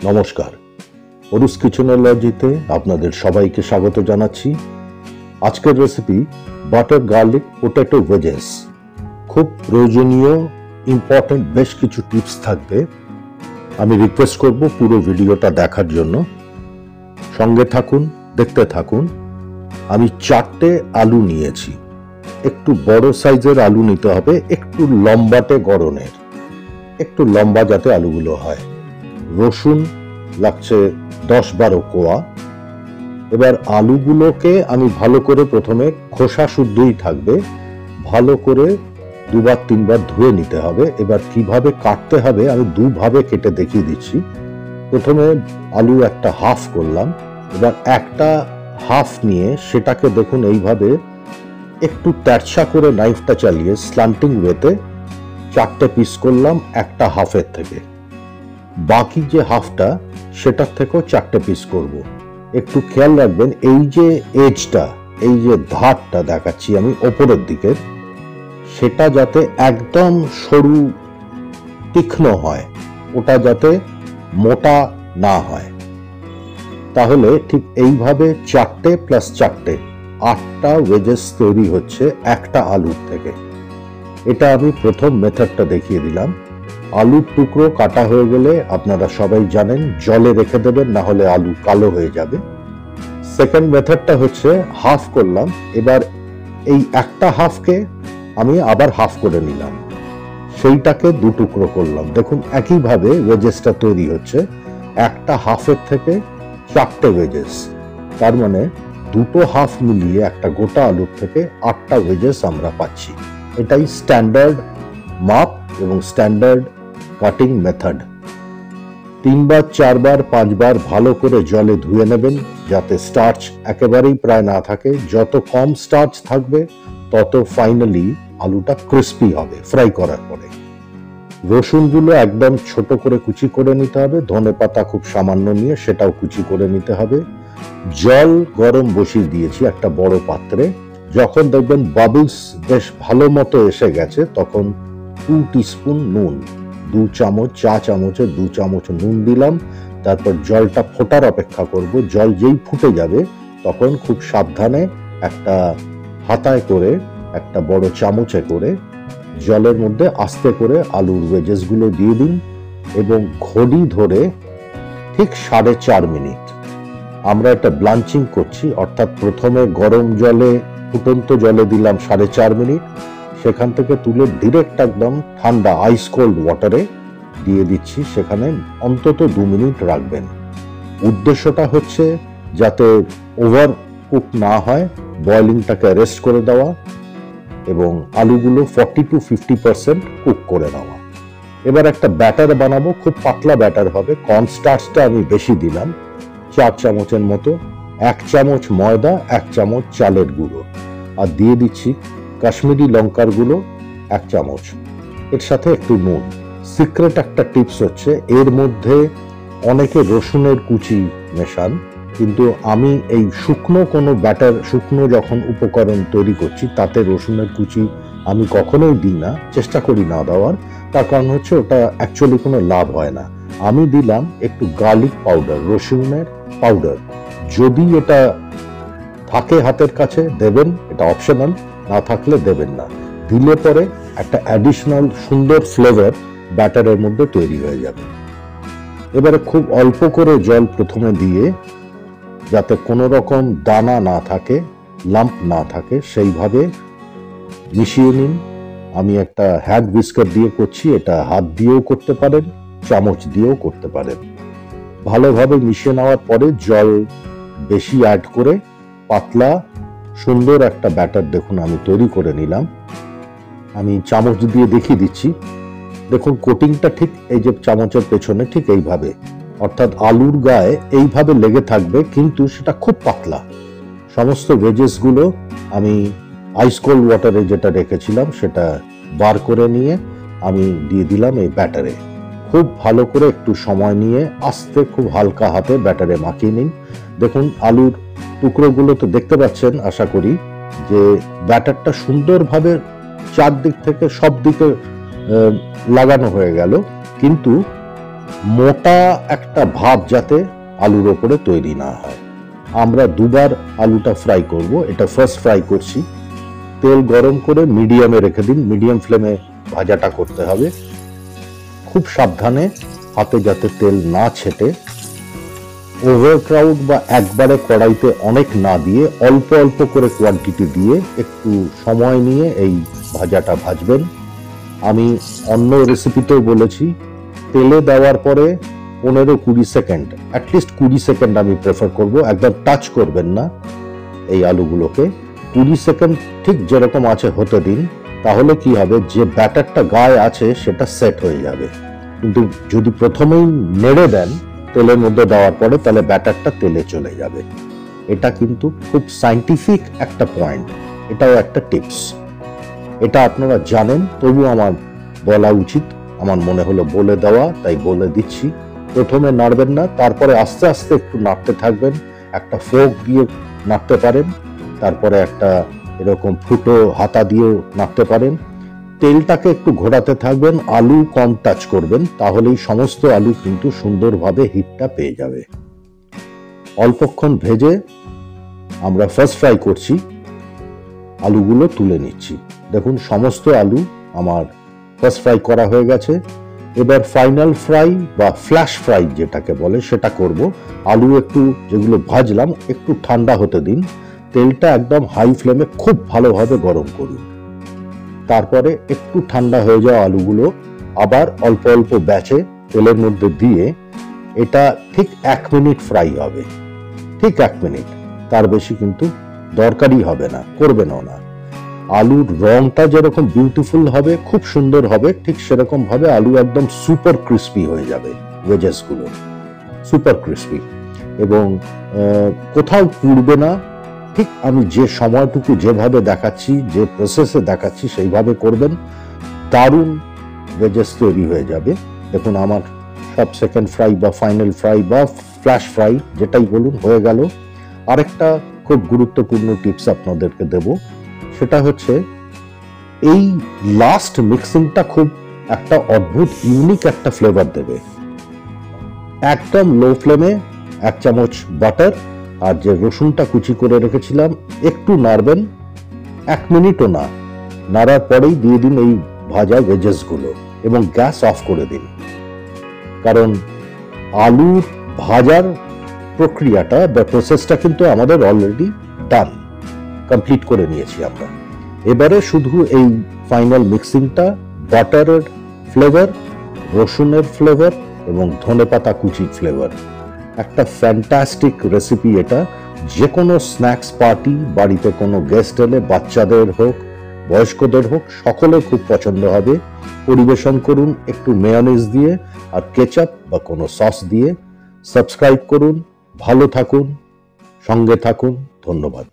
নমস্কার, অরুস কিচেনোলজিতে আপনাদের সবাইকে স্বাগত জানাচ্ছি। আজকের recipe butter garlic potato wedges. খুব প্রয়োজনীয় ইম্পর্টেন্ট বেশ কিছু টিপস থাকবে। আমি রিকোয়েস্ট করব পুরো ভিডিওটা দেখার জন্য। সঙ্গে থাকুন, দেখতে থাকুন। আমি 4টে আলু নিয়েছি। একটু বড় সাইজের আলু নিতে হবে, একটু লম্বাটে গড়নের, একটু লম্বা যাতে আলুগুলো হয়। রসুন লাগছে 10-12 কোয়া। এবার আলুগুলোকে আমি ভালো করে প্রথমে খোসা শুদ্ধই থাকবে, ভালো করে 2-3 বার ধুয়ে নিতে হবে। এবার কিভাবে কাটতে হবে আমি দুভাবে কেটে দেখিয়ে দিচ্ছি। প্রথমে আলু একটা হাফ করলাম, এবার একটা হাফ নিয়ে সেটাকে দেখুন এইভাবে একটু তেরছা করে নাইফটা চালিয়ে স্ল্যান্টিং ওয়েতে 4টে পিস করলাম একটা হাফের থেকে। বাকি যে হাফটা সেটার থেকেও 4টে পিস করব। একটু খেয়াল রাখবেন, এই যে এজটা, এই যে ধারটা দেখাচ্ছি আমি ওপরের দিকের, সেটা যাতে একদম সরু তীক্ষ্ণ হয়, ওটা যাতে মোটা না হয়। তাহলে ঠিক এইভাবে 4টে প্লাস 4টে 8টা ওয়েজেস তৈরি হচ্ছে একটা আলুর থেকে। এটা আমি প্রথম মেথডটা দেখিয়ে দিলাম। আলুর টুকরো কাটা হয়ে গেলে আপনারা সবাই জানেন জলে রেখে দেবেন, না হলে আলু কালো হয়ে যাবে। সেকেন্ড মেথডটা হচ্ছে হাফ করলাম। এবার এই একটা হাফকে আমি আবার হাফ করে নিলাম, সেইটাকে 2 টুকরো করলাম। দেখুন একইভাবে ওয়েজেসটা তৈরি হচ্ছে। একটা হাফের থেকে 4টে ওয়েজেস, তার মানে 2টো হাফ মিলিয়ে একটা গোটা আলুর থেকে 8টা ওয়েজেস আমরা পাচ্ছি। এটাই স্ট্যান্ডার্ড মাপ এবং স্ট্যান্ডার্ড কাটিং মেথড। 3বার 4বার 5বার ভালো করে জলে ধুয়ে নেবেন, যাতে স্টার্চ একেবারেই প্রায় না থাকে। যত কম স্টার্চ থাকবে তত ফাইনালি আলুটা ক্রিস্পি হবে ফ্রাই করার পরে। রসুনগুলো একদম ছোট করে কুচি করে নিতে হবে। ধনেপাতা খুব সামান্য নিয়ে সেটাও কুচি করে নিতে হবে। জল গরম বসিয়ে দিয়েছি একটা বড় পাত্রে। যখন দেখবেন বাবলস বেশ ভালো মতো এসে গেছে, তখন 2 টিস্পুন নুন, 2 চামচ, চা চামচের 2 চামচ নুন দিলাম। তারপর জলটা ফোটার অপেক্ষা করব। জল যেই ফুটে যাবে তখন খুব সাবধানে একটা হাতায় করে, একটা বড় চামচে করে জলের মধ্যে আস্তে করে আলুর ওয়েজেসগুলো দিয়ে দিন এবং ঘড়ি ধরে ঠিক 4.5 মিনিট আমরা এটা ব্লাঞ্চিং করছি। অর্থাৎ প্রথমে গরম জলে, ফুটন্ত জলে দিলাম 4.5 মিনিট, সেখান থেকে তুলে ডিরেক্ট একদম ঠান্ডা আইস কোল্ড ওয়াটারে দিয়ে দিচ্ছি। সেখানে অন্তত 2 মিনিট রাখবেন। উদ্দেশ্যটা হচ্ছে যাতে ওভার কুক না হয়, বয়লিংটাকে রেস্ট করে দেওয়া এবং আলুগুলো 40 to 50% কুক করে নেওয়া। এবার একটা ব্যাটার বানাবো, খুব পাতলা ব্যাটার হবে। কর্নস্টার্চটা আমি বেশি দিলাম, 4 চামচের মতো। 1 চামচ ময়দা, 1 চামচ চালের গুঁড়ো, আর দিয়ে দিচ্ছি কাশ্মীরি লঙ্কার গুঁড়ো 1 চামচ, এর সাথে একটু নুন। সিক্রেট একটা টিপস হচ্ছে, এর মধ্যে অনেকে রসুনের কুচি মেশান, কিন্তু আমি এই শুকনো কোনো ব্যাটার, শুকনো যখন উপকরণ তৈরি করছি তাতে রসুনের কুচি আমি কখনোই দিই না, চেষ্টা করি না দেওয়ার। তার কারণ হচ্ছে ওটা অ্যাকচুয়ালি কোনো লাভ হয় না। আমি দিলাম একটু গার্লিক পাউডার, রসুনের পাউডার। যদি এটা থাকে হাতের কাছে দেবেন, এটা অপশনাল, না থাকলে দেবেন না। দিলে পরে একটা অ্যাডিশনাল সুন্দর ফ্লেভার ব্যাটারের মধ্যে তৈরি হয়ে যাবে। এবারে খুব অল্প করে জল প্রথমে দিয়ে, যাতে কোনো রকম দানা না থাকে, লাম্প না থাকে, সেইভাবে মিশিয়ে নিন। আমি একটা হ্যান্ড হুইস্কার দিয়ে করছি, এটা হাত দিয়েও করতে পারেন, চামচ দিয়েও করতে পারেন। ভালোভাবে মিশিয়ে নেওয়ার পরে জল বেশি অ্যাড করে পাতলা সুন্দর একটা ব্যাটার দেখুন আমি তৈরি করে নিলাম। আমি চামচ দিয়ে দেখিয়ে দিচ্ছি। দেখুন কোটিংটা ঠিক এই যে চামচের পেছনে ঠিক এইভাবে, অর্থাৎ আলুর গায়ে এইভাবে লেগে থাকবে, কিন্তু সেটা খুব পাতলা। সমস্ত ভেজেসগুলো আমি আইস কোল্ড ওয়াটারে যেটা রেখেছিলাম সেটা বার করে নিয়ে আমি দিয়ে দিলাম এই ব্যাটারে। খুব ভালো করে একটু সময় নিয়ে আস্তে খুব হালকা হাতে ব্যাটারে মাখিয়ে নিন। দেখুন আলুর টুকরোগুলো তো দেখতে পাচ্ছেন আশা করি, যে ব্যাটারটা সুন্দরভাবে চারদিক থেকে সব দিকে লাগানো হয়ে গেল, কিন্তু মোটা একটা ভাব যাতে আলুর ওপরে তৈরি না হয়। আমরা দুবার আলুটা ফ্রাই করব, এটা ফার্স্ট ফ্রাই করছি। তেল গরম করে মিডিয়ামে রেখে দিন, মিডিয়াম ফ্লেমে ভাজাটা করতে হবে। খুব সাবধানে, হাতে যাতে তেল না ছেটে। ওভারক্রাউড বা একবারে কড়াইতে অনেক না দিয়ে অল্প অল্প করে কোয়ান্টিটি দিয়ে একটু সময় নিয়ে এই ভাজাটা ভাজবেন। আমি অন্য রেসিপিতেও বলেছি, তেলে দেওয়ার পরে 15-20 সেকেন্ড, অ্যাটলিস্ট 20 সেকেন্ড আমি প্রেফার করব, একদম টাচ করবেন না এই আলুগুলোকে। 20 সেকেন্ড ঠিক যেরকম আছে হতে দিন, তাহলে কি হবে, যে ব্যাটারটা গায়ে আছে সেটা সেট হয়ে যাবে। কিন্তু যদি প্রথমেই নেড়ে দেন তেলের মধ্যে দেওয়ার পরে, তাহলে ব্যাটারটা তেলে চলে যাবে। এটা কিন্তু খুব সায়েন্টিফিক একটা পয়েন্ট, এটাও একটা টিপস। এটা আপনারা জানেন, তবু আমার বলা উচিত, আমার মনে হলো বলে দেওয়া, তাই বলে দিচ্ছি। প্রথমে নাড়বেন না, তারপরে আস্তে আস্তে একটু নাড়তে থাকবেন। একটা ফোর্ক দিয়ে নাড়তে পারেন, তারপরে একটা এরকম ফুটো হাতা দিয়েও নাড়তে পারেন। তেলটাকে একটু ঘোরাতে থাকবেন, আলু কম টাচ করবেন, তাহলেই সমস্ত আলু কিন্তু সুন্দরভাবে হিটটা পেয়ে যাবে। অল্পক্ষণ ভেজে আমরা ফার্স্ট ফ্রাই করছি, আলুগুলো তুলে নিচ্ছি। দেখুন সমস্ত আলু আমার ফার্স্ট ফ্রাই করা হয়ে গেছে। এবার ফাইনাল ফ্রাই বা ফ্ল্যাশ ফ্রাই যেটাকে বলে সেটা করব। আলু একটু যেগুলো ভাজলাম একটু ঠান্ডা হতে দিন, তেলটা একদম হাই ফ্লেমে খুব ভালোভাবে গরম করুন। তারপরে একটু ঠান্ডা হয়ে যাওয়া আলুগুলো আবার অল্প অল্প ব্যাচে তেলের মধ্যে দিয়ে এটা ঠিক 1 মিনিট ফ্রাই হবে, ঠিক 1 মিনিট, তার বেশি কিন্তু দরকারই হবে না, করবেনও না। আলুর রংটা যেরকম বিউটিফুল হবে, খুব সুন্দর হবে, ঠিক সেরকম ভাবে আলু একদম সুপার ক্রিস্পি হয়ে যাবে, ভেজেস গুলো সুপার ক্রিস্পি, এবং কোথাও পুড়বে না। ঠিক আমি যে সময়টুকু যেভাবে দেখাচ্ছি, যে প্রসেসে দেখাচ্ছি সেইভাবে করবেন, দারুণ ভেজেস তৈরি হয়ে যাবে। দেখুন আমার সব সেকেন্ড ফ্রাই বা ফাইনাল ফ্রাই বা ফ্ল্যাশ ফ্রাই যেটাই বলুন হয়ে গেল। আরেকটা খুব গুরুত্বপূর্ণ টিপস আপনাদেরকে দেব, সেটা হচ্ছে এই লাস্ট মিক্সিংটা খুব একটা অদ্ভুত ইউনিক একটা ফ্লেভার দেবে। একদম লো ফ্লেমে 1 চামচ বাটার আর যে রসুনটা কুচি করে রেখেছিলাম একটু নাড়বেন, 1 মিনিটও না, নাড়ার পরেই দিয়ে দিন এই ভাজা ভেজেস গুলো এবং গ্যাস অফ করে দিন। কারণ আলুর ভাজার প্রক্রিয়াটা বা প্রসেসটা কিন্তু আমাদের অলরেডি ডান, কমপ্লিট করে নিয়েছি আমরা। এবারে শুধু এই ফাইনাল মিক্সিংটা, বাটারের ফ্লেভার, রসুনের ফ্লেভার এবং ধনেপাতা কুচির ফ্লেভার, একটা ফ্যান্টাস্টিক রেসিপি এটা। যে কোনো স্ন্যাক্স পার্টি, বাড়িতে কোনো গেস্ট এলে, বাচ্চাদের হোক বয়স্কদের হোক, সকলে খুব পছন্দ হবে। পরিবেশন করুন একটু মেয়োনিজ দিয়ে আর কেচাপ বা কোনো সস দিয়ে। সাবস্ক্রাইব করুন, ভালো থাকুন, সঙ্গে থাকুন, ধন্যবাদ।